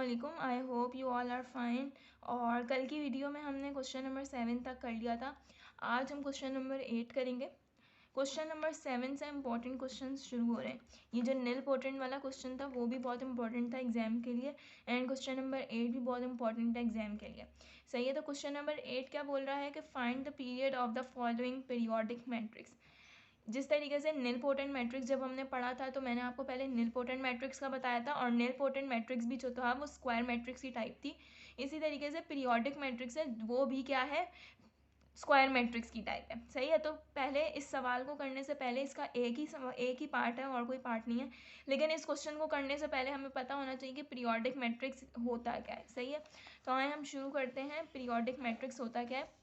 अस्सलामुअलैकुम। I hope you all are fine. और कल की वीडियो में हमने क्वेश्चन नंबर 7 तक कर लिया था। आज हम क्वेश्चन नंबर 8 करेंगे। क्वेश्चन नंबर 7 से इम्पॉर्टेंट क्वेश्चन शुरू हो रहे हैं। ये जो नील पोर्टेंट वाला क्वेश्चन था वो भी बहुत इंपॉर्टेंट था एग्जाम के लिए, एंड क्वेश्चन नंबर 8 भी बहुत इंपॉर्टेंट था एग्जाम के लिए। सही है, तो क्वेश्चन नंबर 8 क्या बोल रहा है कि find the period of the following periodic matrix. जिस तरीके से नील पोर्टेंट मैट्रिक्स जब हमने पढ़ा था तो मैंने आपको पहले नील पोर्टेंट मैट्रिक्स का बताया था, और नील पोर्टेंट मैट्रिक्स भी जो था वो स्क्वायर मैट्रिक्स की टाइप थी। इसी तरीके से पीरियोडिक मैट्रिक्स है वो भी क्या है, स्क्वायर मैट्रिक्स की टाइप है। सही है, तो पहले इस सवाल को करने से पहले इसका एक ही पार्ट है और कोई पार्ट नहीं है, लेकिन इस क्वेश्चन को करने से पहले हमें पता होना चाहिए कि पीरियोडिक मैट्रिक्स होता क्या है। सही है, तो आए हम शुरू करते हैं। पीरियोडिक मैट्रिक्स होता क्या है,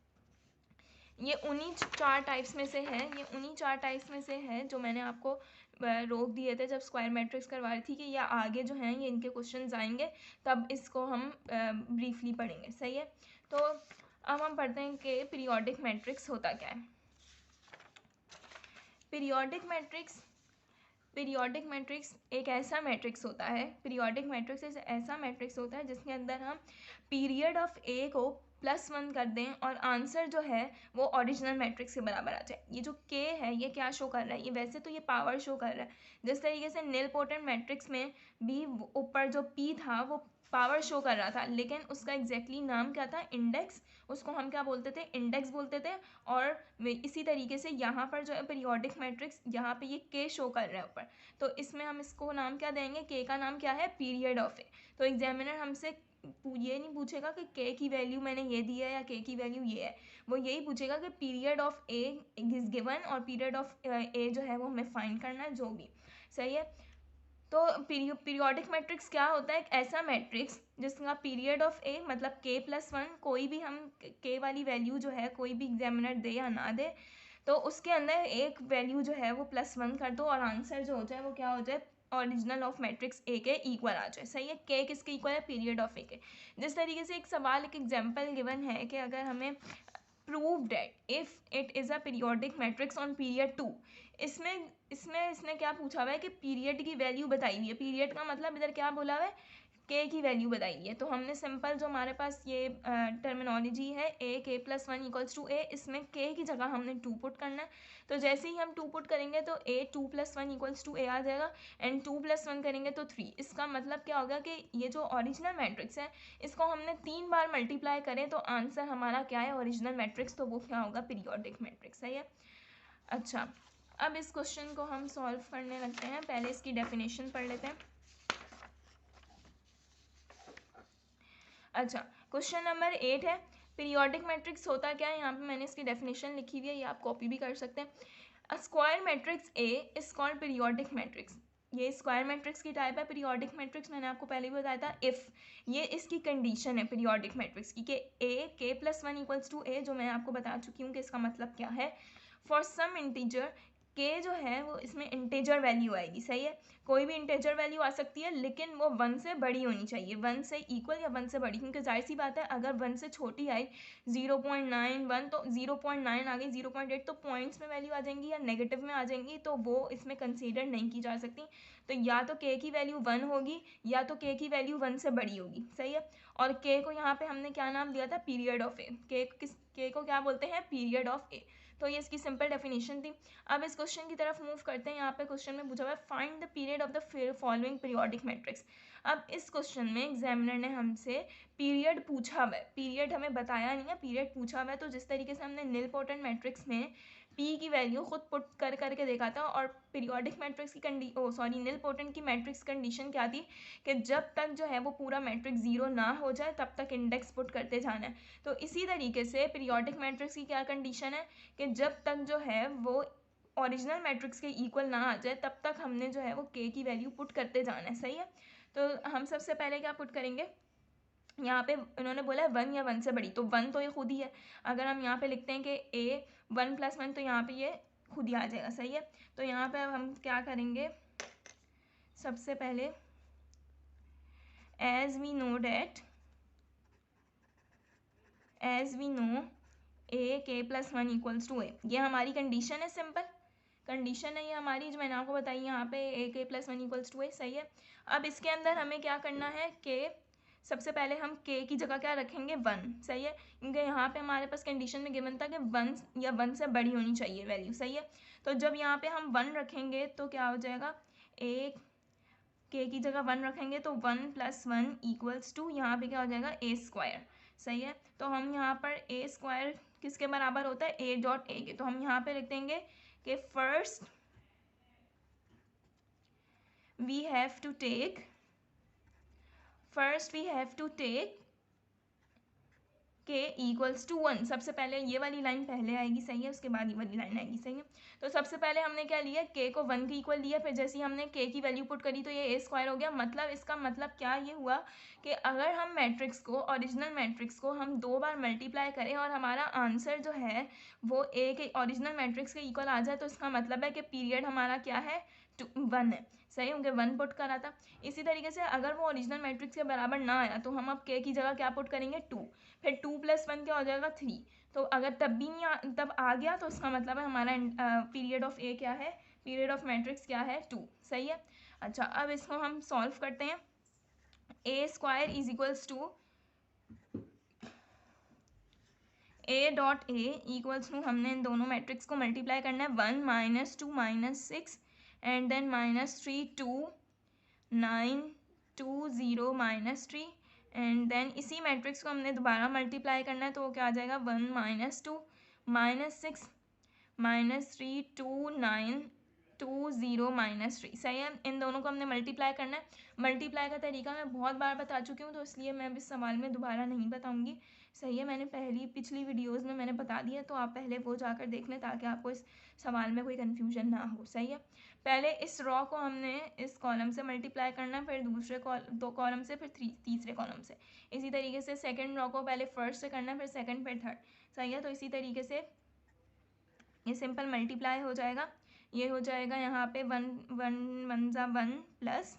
ये उन्हीं चार टाइप्स में से है, ये उन्हीं चार टाइप्स में से है जो मैंने आपको रोक दिए थे जब स्क्वायर मैट्रिक्स करवा रही थी कि ये आगे जो हैं ये इनके क्वेश्चंस आएंगे तब इसको हम ब्रीफली पढ़ेंगे। सही है, तो अब हम पढ़ते हैं कि पीरियोडिक मैट्रिक्स होता क्या है। पीरियोडिक मैट्रिक्स एक ऐसा मैट्रिक्स होता है, पीरियोडिक मैट्रिक्स ऐसा मैट्रिक्स होता है जिसके अंदर हम पीरियड ऑफ ए को +1 कर दें और आंसर जो है वो ओरिजिनल मैट्रिक्स के बराबर आ जाए। ये जो के है ये क्या शो कर रहा है, ये वैसे तो ये पावर शो कर रहा है। जिस तरीके से नील पोर्टेंट मैट्रिक्स में भी ऊपर जो पी था वो पावर शो कर रहा था, लेकिन उसका एग्जैक्टली नाम क्या था, इंडेक्स। उसको हम क्या बोलते थे, इंडेक्स बोलते थे। और इसी तरीके से यहाँ पर जो है पीरियोडिक मैट्रिक्स, यहाँ पे ये के शो कर रहा है ऊपर, तो इसमें हम इसको नाम क्या देंगे, के का नाम क्या है, पीरियड ऑफ ए। तो एग्जामिनर हमसे ये नहीं पूछेगा कि के की वैल्यू मैंने ये दी है या के की वैल्यू ये है, वो यही पूछेगा कि period of A is given और पीरियड ऑफ ए जो है वो हमें फाइंड करना है, जो भी। सही है, तो पीरियोडिक मैट्रिक्स क्या होता है, एक ऐसा मैट्रिक्स जिसका पीरियड ऑफ ए मतलब k+1, कोई भी हम के वाली वैल्यू जो है कोई भी एग्जामिनर दे या ना दे, तो उसके अंदर एक वैल्यू जो है वो +1 कर दो और आंसर जो हो जाए वो क्या हो जाए, ओरिजिनल ऑफ मैट्रिक्स ए के इक्वल आ जाए। सही है, के किसके इक्वल है, पीरियड ऑफ ए के। जिस तरीके से एक सवाल, एक एग्जाम्पल गिवन है कि अगर हमें prove that if it is a periodic matrix on period 2, इसमें इसमें इसने क्या पूछा हुआ है कि पीरियड की वैल्यू बताई हुई है। पीरियड का मतलब इधर क्या बोला हुआ है, के की वैल्यू बताई है। तो हमने सिंपल जो हमारे पास ये टर्मिनोलॉजी है k+1 = a, इसमें के की जगह हमने 2 पुट करना है। तो जैसे ही हम 2 पुट करेंगे तो a2+1 = a आ जाएगा, एंड 2+1 करेंगे तो 3। इसका मतलब क्या होगा कि ये जो ओरिजिनल मैट्रिक्स है इसको हमने 3 बार मल्टीप्लाई करें तो आंसर हमारा क्या है, ओरिजिनल मैट्रिक्स, तो वो क्या होगा, पीरियोडिक मैट्रिक्स। सही है, अच्छा अब इस क्वेश्चन को हम सॉल्व करने लगते हैं। पहले इसकी डेफिनेशन पढ़ लेते हैं। अच्छा, क्वेश्चन नंबर 8 है, पीरियोडिक मैट्रिक्स होता क्या है। यहाँ पे मैंने इसकी डेफिनेशन लिखी हुई है, ये आप कॉपी भी कर सकते हैं। A square matrix A is called periodic matrix. ये स्क्वायर मैट्रिक्स की टाइप है। पीरियोडिक मैट्रिक्स मैंने आपको पहले भी बताया था, इफ़ ये इसकी कंडीशन है पीरियोडिक मैट्रिक्स की कि ए k+1 = a, जो मैं आपको बता चुकी हूँ कि इसका मतलब क्या है। फॉर सम इंटीजर के जो है वो इसमें इंटीजर वैल्यू आएगी। सही है, कोई भी इंटीजर वैल्यू आ सकती है लेकिन वो 1 से बड़ी होनी चाहिए, 1 से इक्वल या 1 से बड़ी, क्योंकि जाहिर सी बात है अगर 1 से छोटी आई 0.91 तो 0.9 आ गई, 0.8 तो पॉइंट्स में वैल्यू आ जाएंगी या नेगेटिव में आ जाएंगी, तो वो इसमें कंसीडर नहीं की जा सकती। तो या तो के की वैल्यू 1 होगी या तो के की वैल्यू 1 से बड़ी होगी। सही है, और के को यहाँ पे हमने क्या नाम दिया था, पीरियड ऑफ ए। के को क्या बोलते हैं, पीरियड ऑफ ए। तो ये इसकी सिंपल डेफिनेशन थी। अब इस क्वेश्चन की तरफ मूव करते हैं। यहाँ पे क्वेश्चन में पूछा हुआ है find the period of the following periodic matrix. अब इस क्वेश्चन में एग्जामिनर ने हमसे पीरियड पूछा हुआ है, पीरियड हमें बताया नहीं है, पीरियड पूछा हुआ है। तो जिस तरीके से हमने नील पोर्टेंट मैट्रिक्स में पी की वैल्यू खुद पुट कर करके देखा था, और पीरियोडिक मैट्रिक्स की नील पोर्टेंट की मैट्रिक्स कंडीशन क्या थी कि जब तक जो है वो पूरा मैट्रिक्स 0 ना हो जाए तब तक इंडेक्स पुट करते जाना है। तो इसी तरीके से पीरियोडिक मैट्रिक्स की क्या कंडीशन है कि जब तक जो है वो ओरिजिनल मैट्रिक्स के इक्वल ना आ जाए तब तक हमने जो है वो के की वैल्यू पुट करते जाना है। सही है, तो हम सबसे पहले क्या पुट करेंगे, यहाँ पे इन्होंने बोला है 1 या 1 से बड़ी, तो 1 तो ये खुद ही है। अगर हम यहाँ पे लिखते हैं कि ए 1+1 तो यहाँ पे ये खुद ही आ जाएगा। सही है, तो यहाँ पे अब हम क्या करेंगे, सबसे पहले as we know a k+1 = a, ये हमारी कंडीशन है, सिंपल कंडीशन है ये हमारी जो मैंने आपको बताई यहाँ पे a k+1 = a। सही है, अब इसके अंदर हमें क्या करना है कि सबसे पहले हम k की जगह क्या रखेंगे 1, सही है, क्योंकि यहाँ पे हमारे पास कंडीशन में गिवन था कि 1 या 1 से बड़ी होनी चाहिए वैल्यू, सही है। तो जब यहाँ पे हम 1 रखेंगे तो क्या हो जाएगा, एक k की जगह 1 रखेंगे तो 1 + 1 = 2, यहाँ पे क्या हो जाएगा a², सही है। तो हम यहाँ पर a² किसके बराबर होता है, a.a के, तो हम यहाँ पे लिख देंगे कि first we have to take k = 1। सबसे पहले ये वाली लाइन पहले आएगी, सही है, उसके बाद ये वाली लाइन आएगी, सही है। तो सबसे पहले हमने क्या लिया, k को 1 के इक्वल लिया, फिर जैसे ही हमने k की वैल्यू पुट करी तो ये a² हो गया। मतलब इसका मतलब क्या ये हुआ कि अगर हम मैट्रिक्स को, ओरिजिनल मैट्रिक्स को हम 2 बार मल्टीप्लाई करें और हमारा आंसर जो है वो a के ओरिजिनल मैट्रिक्स के इक्वल आ जाए, तो इसका मतलब है कि पीरियड हमारा क्या है, 1 है, सही, उनके 1 पुट करा था। इसी तरीके से अगर वो ओरिजिनल मैट्रिक्स के बराबर ना आया तो हम अब k की जगह क्या पुट करेंगे, 2, फिर 2 + 1 क्या हो जाएगा 3। तो अगर तब भी नहीं तब आ गया तो इसका मतलब है हमारा पीरियड ऑफ ए क्या है, पीरियड ऑफ मैट्रिक्स क्या है, 2, सही है। अच्छा, अब इसको हम सॉल्व करते हैं। a² = a.a हमने इन दोनों मैट्रिक्स को मल्टीप्लाई करना है, 1 - 2 - 6 एंड देन -3 2 9 2 0 -3 एंड देन इसी मैट्रिक्स को हमने दोबारा मल्टीप्लाई करना है, तो वो क्या आ जाएगा, 1 - 2 -6 -3 2 9 2 0 -3, सही है। इन दोनों को हमने मल्टीप्लाई करना है। मल्टीप्लाई का तरीका मैं बहुत बार बता चुकी हूँ, तो इसलिए मैं अब इस सवाल में दोबारा नहीं बताऊँगी, सही है। मैंने पिछली वीडियोज़ में मैंने बता दिया, तो आप पहले वो जाकर देख लें ताकि आपको इस सवाल में कोई कन्फ्यूजन ना हो, सही है। पहले इस रॉ को हमने इस कॉलम से मल्टीप्लाई करना है, फिर दूसरे दो कॉलम से, फिर तीसरे कॉलम से। इसी तरीके से सेकंड रॉ को पहले फर्स्ट से करना है, फिर सेकंड, फिर थर्ड, सही है। तो इसी तरीके से ये सिंपल मल्टीप्लाई हो जाएगा। ये हो जाएगा यहाँ पे 1 1 1 ज़ा 1 प्लस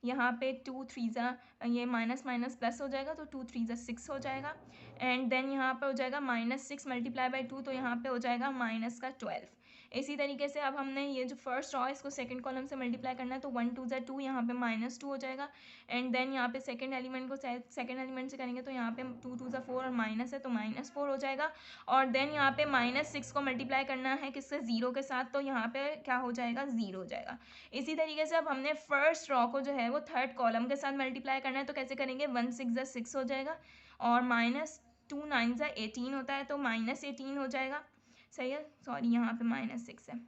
यहाँ पे 2 3 ज़ा, ये माइनस माइनस प्लस हो जाएगा, तो 2 3 ज़ा 6 हो जाएगा। एंड देन यहाँ पे हो जाएगा -6 × 2, तो यहाँ पे हो जाएगा -12। इसी तरीके से अब हमने ये जो फर्स्ट रॉ है इसको सेकंड कॉलम से मल्टीप्लाई करना है, तो 1 2 ज़ा 2, यहाँ पे -2 हो जाएगा। एंड देन यहाँ पे सेकंड एलिमेंट को सेकंड एलिमेंट से करेंगे, तो यहाँ पे 2 2 ज़ा 4 और माइनस है, तो -4 हो जाएगा। और देन यहाँ पे -6 को मल्टीप्लाई करना है किससे, 0 के साथ, तो यहाँ पे क्या हो जाएगा, 0 हो जाएगा। इसी तरीके से अब हमने फर्स्ट रॉ को जो है वो थर्ड कॉलम के साथ मल्टीप्लाई करना है, तो कैसे करेंगे, 1 6 ज़ा 6 हो जाएगा, और -2 9 ज़ा 18 होता है, तो -18 हो जाएगा, सही है। सॉरी, यहाँ पे -6 है।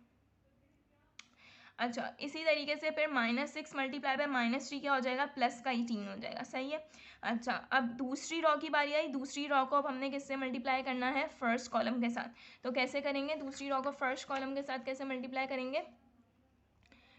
अच्छा, इसी तरीके से फिर -6 × -3 क्या हो जाएगा, +18 हो जाएगा, सही है। अच्छा, अब दूसरी रॉ की बारी आई। दूसरी रॉ को अब हमने किससे मल्टीप्लाई करना है, फर्स्ट कॉलम के साथ। तो कैसे करेंगे, दूसरी रॉ को फर्स्ट कॉलम के साथ कैसे मल्टीप्लाई करेंगे,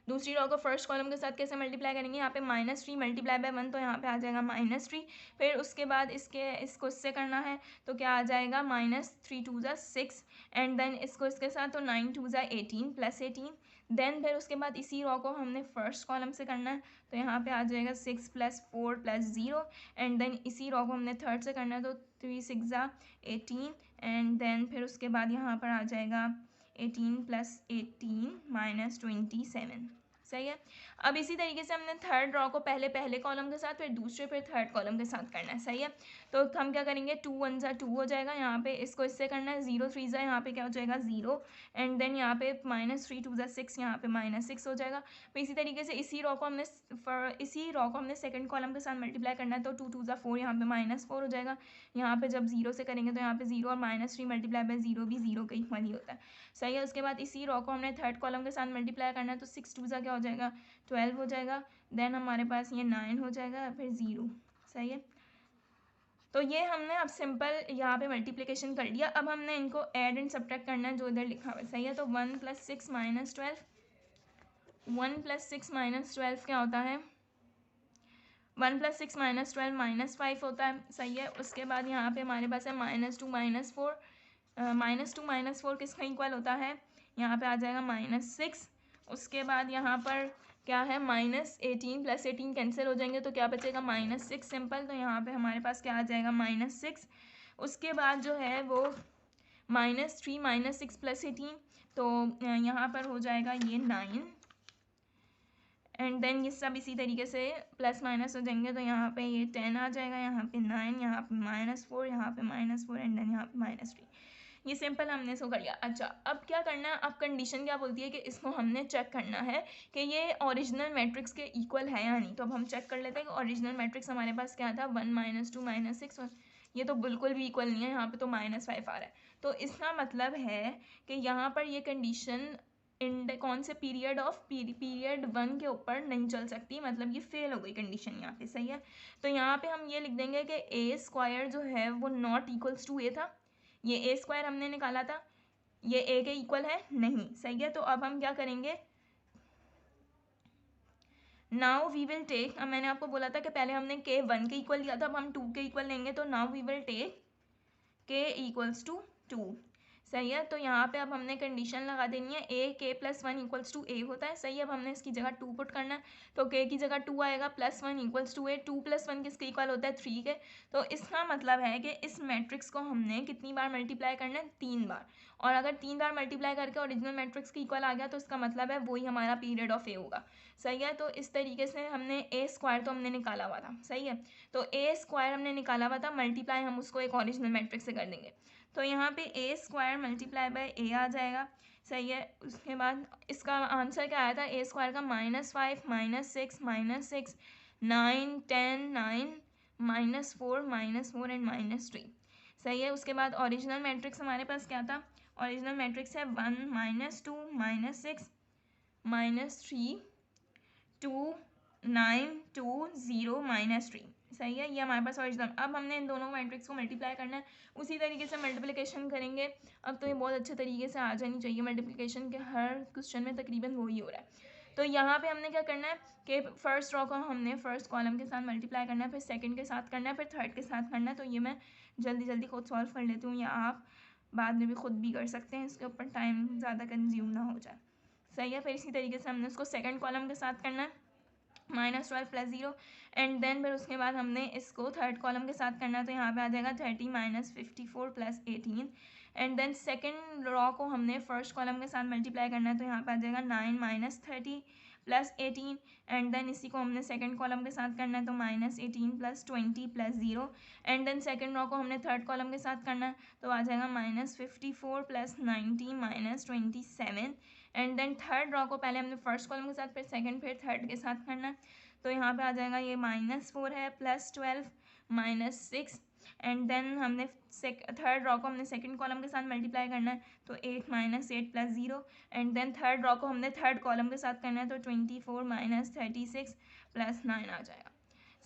दूसरी रॉ को फर्स्ट कॉलम के साथ कैसे मल्टीप्लाई करेंगे, यहाँ पे -3 × 1, तो यहाँ पे आ जाएगा -3। फिर उसके बाद इसको इससे करना है, तो क्या आ जाएगा, -3 2 ज़ा 6 एंड देन इसको इसके साथ, तो 9 2 ज़ा 18 +18। देन फिर उसके बाद इसी रॉ को हमने फर्स्ट कॉलम से करना है, तो यहाँ पे आ जाएगा 6 + 4 + 0 एंड देन इसी रॉ को हमने थर्ड से करना है, तो 3 6 ज़ा 18 एंड देन फिर उसके बाद यहाँ पर आ जाएगा 18 + 18 -27, सही है। अब इसी तरीके से हमने थर्ड रॉ को पहले कॉलम के साथ, फिर दूसरे, फिर थर्ड कॉलम के साथ करना है, सही है। तो हम क्या करेंगे, 2 1 ज़ा 2 हो जाएगा, यहाँ पे इसको इससे करना है, 0 3 ज़ा यहाँ पे क्या हो जाएगा, 0 एंड देन यहाँ पे -3 2 ज़ा 6, यहाँ पे -6 हो जाएगा। तो इसी तरीके से इसी रॉ को हमने सेकंड कॉलम के साथ मल्टीप्लाई करना है, तो 2 2 ज़ा 4, यहाँ पे -4 हो जाएगा। यहाँ पे जब 0 से करेंगे तो यहाँ पे 0 और -3 × 0 भी 0 के इक्वल ही होता है, सही है। उसके बाद इसी रॉ को हमने थर्ड कॉलम के साथ मल्टीप्लाई करना है, तो 6 2 ज़ा क्या हो जाएगा, 12 हो जाएगा। देन हमारे पास ये 9 हो जाएगा, फिर 0, सही है। तो ये हमने अब सिंपल यहाँ पे मल्टीप्लिकेशन कर लिया। अब हमने इनको ऐड एंड सब्ट्रैक्ट करना है जो इधर लिखा हुआ है, सही है। तो 1 + 6 - 12, 1 + 6 - 12 क्या होता है, 1 + 6 - 12 -5 होता है, सही है। उसके बाद यहाँ पे हमारे पास है -2 -4, -2 -4 किसका इक्वल होता है, यहाँ पे आ जाएगा -6। उसके बाद यहाँ पर क्या है, -18 + 18 कैंसिल हो जाएंगे, तो क्या बचेगा, -6 सिंपल। तो यहाँ पे हमारे पास क्या आ जाएगा, -6। उसके बाद जो है वो -3 - 6 + 18, तो यहाँ पर हो जाएगा ये 9 एंड देन ये सब इसी तरीके से प्लस माइनस हो जाएंगे, तो यहाँ पे ये 10 आ जाएगा, यहाँ पे 9, यहाँ पे -4, यहाँ पे -4 एंड देन यहाँ पे -3। ये सिंपल हमने इसको कर लिया। अच्छा, अब क्या करना है, अब कंडीशन क्या बोलती है कि इसको हमने चेक करना है कि ये ओरिजिनल मैट्रिक्स के इक्वल है या नहीं। तो अब हम चेक कर लेते हैं कि ओरिजिनल मैट्रिक्स हमारे पास क्या था, 1 -2 -6, और ये तो बिल्कुल भी इक्वल नहीं है, यहाँ पे तो -5 आ रहा है। तो इसका मतलब है कि यहाँ पर ये कंडीशन कौन से पीरियड ऑफ पीरियड 1 के ऊपर नहीं चल सकती, मतलब ये फेल हो गई कंडीशन यहाँ पे। सही है, तो यहाँ पे हम ये लिख देंगे कि ए स्क्वायर जो है वो नॉट इक्वल्स टू ए था। ये ए स्क्वायर हमने निकाला था, ये ए के इक्वल है नहीं। सही है, तो अब हम क्या करेंगे, नाउ वी विल टेक, अब मैंने आपको बोला था कि पहले हमने के 1 के इक्वल लिया था, अब हम 2 के इक्वल लेंगे। तो नाउ वी विल टेक के इक्वल्स टू 2। सही है, तो यहाँ पे अब हमने कंडीशन लगा देनी है, ए के प्लस 1 इक्वल्स टू ए होता है। सही है, अब हमने इसकी जगह 2 पुट करना है, तो के की जगह 2 आएगा, +1 इक्वल्स टू ए, 2 + 1 किसके इक्वल होता है, 3 के। तो इसका मतलब है कि इस मैट्रिक्स को हमने कितनी बार मल्टीप्लाई करना है, 3 बार। और अगर 3 बार मल्टीप्लाई करके ओरिजिनल मैट्रिक्स के इक्वल आ गया तो इसका मतलब है वही हमारा पीरियड ऑफ ए होगा। सही है, तो इस तरीके से हमने ए स्क्वायर तो हमने निकाला हुआ था। सही है, तो ए स्क्वायर हमने निकाला हुआ था, मल्टीप्लाई हम उसको एक ओरिजिनल मैट्रिक्स से कर देंगे। तो यहाँ पे ए स्क्वायर मल्टीप्लाई बाय ए आ जाएगा। सही है, उसके बाद इसका आंसर क्या आया था, ए स्क्वायर का -5 -6 -6 9 10 9 -4 -4 एंड -3। सही है, उसके बाद ओरिजिनल मैट्रिक्स हमारे पास क्या था, ओरिजिनल मैट्रिक्स है 1 -2 -6 -3 2 9 2 0 -3। सही है, ये हमारे पास ओरिजिनल। अब हमने इन दोनों मैट्रिक्स को मल्टीप्लाई करना है, उसी तरीके से मल्टीप्लिकेशन करेंगे। अब तो ये बहुत अच्छे तरीके से आ जानी चाहिए, मल्टीप्लिकेशन के हर क्वेश्चन में तकरीबन वही हो रहा है। तो यहाँ पे हमने क्या करना है कि फर्स्ट रो को हमने फर्स्ट कॉलम के साथ मल्टीप्लाई करना है, फिर सेकंड के साथ करना है, फिर थर्ड के साथ करना है। तो ये मैं जल्दी जल्दी खुद सॉल्व कर लेती हूँ, या आप बाद में भी खुद भी कर सकते हैं, इसके ऊपर टाइम ज़्यादा कंज्यूम ना हो जाए। सही है, फिर इसी तरीके से हमने उसको सेकंड कॉलम के साथ करना है, -12 + 0 एंड देन फिर उसके बाद हमने इसको थर्ड कॉलम के साथ करना है। तो यहाँ पे आ जाएगा 30 -54 + 18 एंड देन सेकंड रॉ को हमने फर्स्ट कॉलम के साथ मल्टीप्लाई करना है। तो यहाँ पे आ जाएगा 9 -30 + 18 एंड देन इसी को हमने सेकंड कॉलम के साथ करना है। तो -18 + 20 + 0 एंड देन सेकंड रॉ को हमने थर्ड कॉलम के साथ करना है। तो आ जाएगा -54 + 90 -27 एंड देन थर्ड रॉ को पहले हमने फर्स्ट कॉलम के साथ, फिर सेकंड, फिर थर्ड के साथ करना है। तो यहाँ पे आ जाएगा ये -4 है, +12 -6 एंड देन हमने थर्ड रॉ को हमने सेकंड कॉलम के साथ मल्टीप्लाई करना है। तो 8 -8 + 0 एंड देन थर्ड रॉ को हमने थर्ड कॉलम के साथ करना है। तो 24 -36 + 9 आ जाएगा।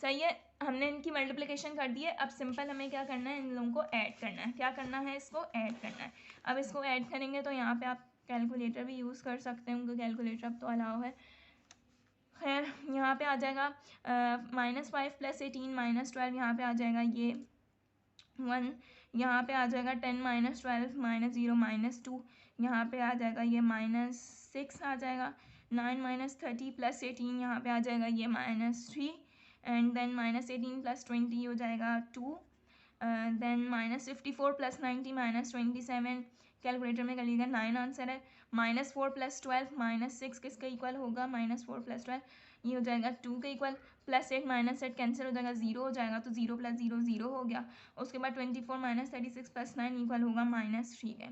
सही है, हमने इनकी मल्टीप्लिकेशन कर दी है। अब सिंपल हमें क्या करना है, इन लोगों को ऐड करना है। क्या करना है, इसको ऐड करना है। अब इसको ऐड करेंगे तो यहाँ पे आप कैलकुलेटर भी यूज़ कर सकते हैं, उनका कैलकुलेटर अब तो अलाउ है। खैर, यहाँ पे आ जाएगा -5 + 18 -12, यहाँ पे आ जाएगा ये 1, यहाँ पे आ जाएगा 10 -12 -0 -2, यहाँ पे आ जाएगा ये -6 आ जाएगा। 9 -30 + 18, यहाँ पे आ जाएगा ये -3 एंड देन -18 + 20 हो जाएगा 2 देन -54 + 90 -27, कैलकुलेटर में कर लीजिएगा 9 आंसर है। -4 + 12 -6 किसके इक्वल होगा, -4 + 12 ये हो जाएगा 2 के इक्वल, +8 -8 कैंसिल हो जाएगा, 0 हो जाएगा। तो 0 + 0 0 हो गया। उसके बाद 24 -36 + 9 इक्वल होगा -3 के।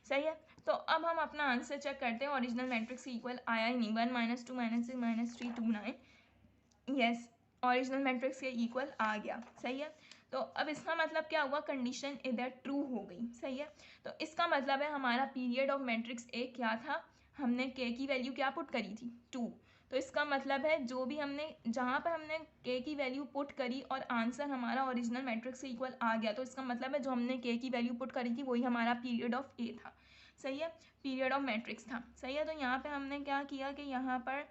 सही है, तो अब हम अपना आंसर चेक करते हैं। ओरिजिनल मैट्रिक्स इक्वल आया ही नहीं, 1 -2 -6 -3 2 9, यस ओरिजिनल मैट्रिक्स के इक्वल आ गया। सही है, तो अब इसका मतलब क्या हुआ, कंडीशन इधर ट्रू हो गई। सही है, तो इसका मतलब है हमारा पीरियड ऑफ मैट्रिक्स ए क्या था, हमने के की वैल्यू क्या पुट करी थी, 2। तो इसका मतलब है जो भी हमने जहाँ पर हमने के की वैल्यू पुट करी और आंसर हमारा ओरिजिनल मैट्रिक्स के इक्वल आ गया, तो इसका मतलब है जो हमने के की वैल्यू पुट करी थी वही हमारा पीरियड ऑफ ए था। सही है, पीरियड ऑफ मैट्रिक्स था। सही है, तो यहाँ पर हमने क्या किया कि यहाँ पर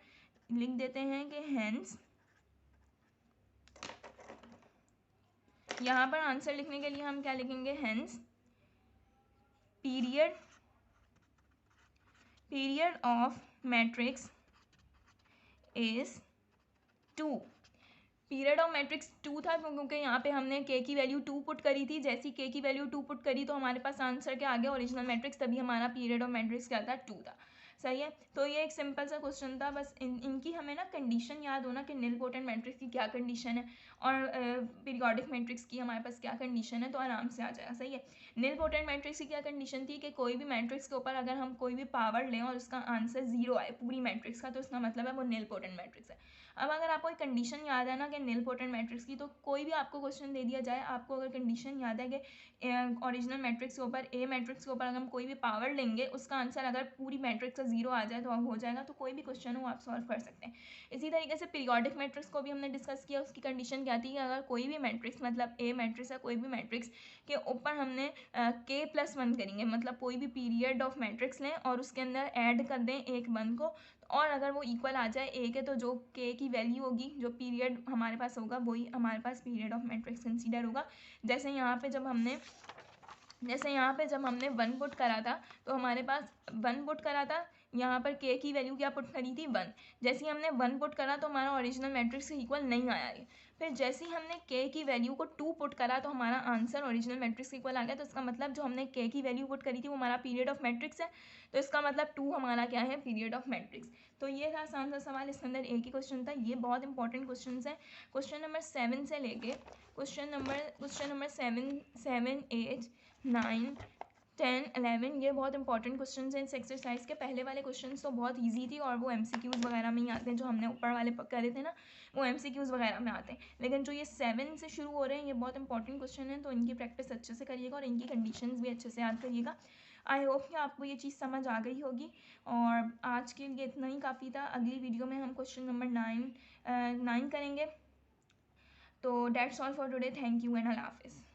लिख देते हैं कि हैंस, यहाँ पर आंसर लिखने के लिए हम क्या लिखेंगे, hence period of matrix is 2। Period of matrix 2 था क्योंकि यहाँ पे हमने के की वैल्यू 2 पुट करी थी। जैसी के की वैल्यू 2 पुट करी तो हमारे पास आंसर क्या आ गया, ओरिजिनल मैट्रिक्स, तभी हमारा पीरियड ऑफ मैट्रिक्स क्या था, 2 था। सही है। तो ये एक सिंपल सा क्वेश्चन था, बस इनकी हमें ना कंडीशन याद होना कि निलपोटेंट मैट्रिक्स की क्या कंडीशन है और पीरियोडिक मैट्रिक्स की हमारे पास क्या कंडीशन है, तो आराम से आ जाएगा। सही है। निलपोटेंट मैट्रिक्स की क्या कंडीशन थी कि कोई भी मैट्रिक्स के ऊपर अगर हम कोई भी पावर लें और उसका आंसर 0 आए पूरी मैट्रिक्स का, तो इसका मतलब है वो निलपोटेंट मैट्रिक्स है। अब अगर आपको एक कंडीशन याद है ना कि निलपोटेंट मैट्रिक्स की, तो कोई भी आपको क्वेश्चन दे दिया जाए, आपको अगर कंडीशन याद है कि ओरिजिनल मैट्रिक्स के ऊपर, ए मैट्रिक्स के ऊपर अगर हम कोई भी पावर लेंगे, उसका आंसर अगर पूरी मैट्रिक्स का 0 आ जाए तो अब हो जाएगा। तो कोई भी क्वेश्चन हो आप सॉल्व कर सकते हैं। इसी तरीके से पीरियोडिक मैट्रिक्स को भी हमने डिस्कस किया। उसकी कंडीशन क्या थी कि अगर कोई भी मैट्रिक्स, मतलब ए मैट्रिक्स या कोई भी मैट्रिक्स के ऊपर हमने k+1 करेंगे, मतलब कोई भी पीरियड ऑफ मैट्रिक्स लें और उसके अंदर ऐड कर दें एक 1 को, और अगर वो इक्वल आ जाए ए के, तो जो k की वैल्यू होगी, जो पीरियड हमारे पास होगा, वही हमारे पास पीरियड ऑफ मैट्रिक्स कंसीडर होगा। जैसे यहाँ पे जब हमने 1 पुट करा था, तो हमारे पास 1 पुट करा था, यहाँ पर k की वैल्यू क्या पुट करी थी, 1। जैसे ही हमने 1 पुट करा तो हमारा ओरिजिनल मैट्रिक्स से इक्वल नहीं आया ये। फिर जैसे ही हमने k की वैल्यू को 2 पुट करा तो हमारा आंसर ओरिजिनल मैट्रिक्स इक्वल आ गया। तो इसका मतलब जो हमने k की वैल्यू पुट करी थी वो हमारा पीरियड ऑफ मैट्रिक्स है, तो इसका मतलब 2 हमारा क्या है, पीरियड ऑफ मैट्रिक्स। तो ये था आसान सा सवाल, इसके अंदर एक ही क्वेश्चन था। ये बहुत इंपॉर्टेंट क्वेश्चन है। क्वेश्चन नंबर 7 से लेके क्वेश्चन नंबर 7, 8, 9, 10, 11 ये बहुत इंपॉर्टेंट क्वेश्चन हैं इस एक्सरसाइज के। पहले वाले क्वेश्चन तो बहुत इजी थी और वो MCQs वगैरह में ही आते हैं, जो हमने ऊपर वाले करे थे ना, वो MCQs वगैरह में आते हैं। लेकिन जो ये 7 से शुरू हो रहे हैं, ये बहुत इंपॉर्टेंट क्वेश्चन है, तो इनकी प्रैक्टिस अच्छे से करिएगा और इनकी कंडीशंस भी अच्छे से याद करिएगा। आई होप कि आपको ये चीज़ समझ आ गई होगी। और आज के लिए इतना ही काफ़ी था। अगली वीडियो में हम क्वेश्चन नंबर 9 करेंगे। तो that's all for today. Thank you and अल्लाह हाफिज़।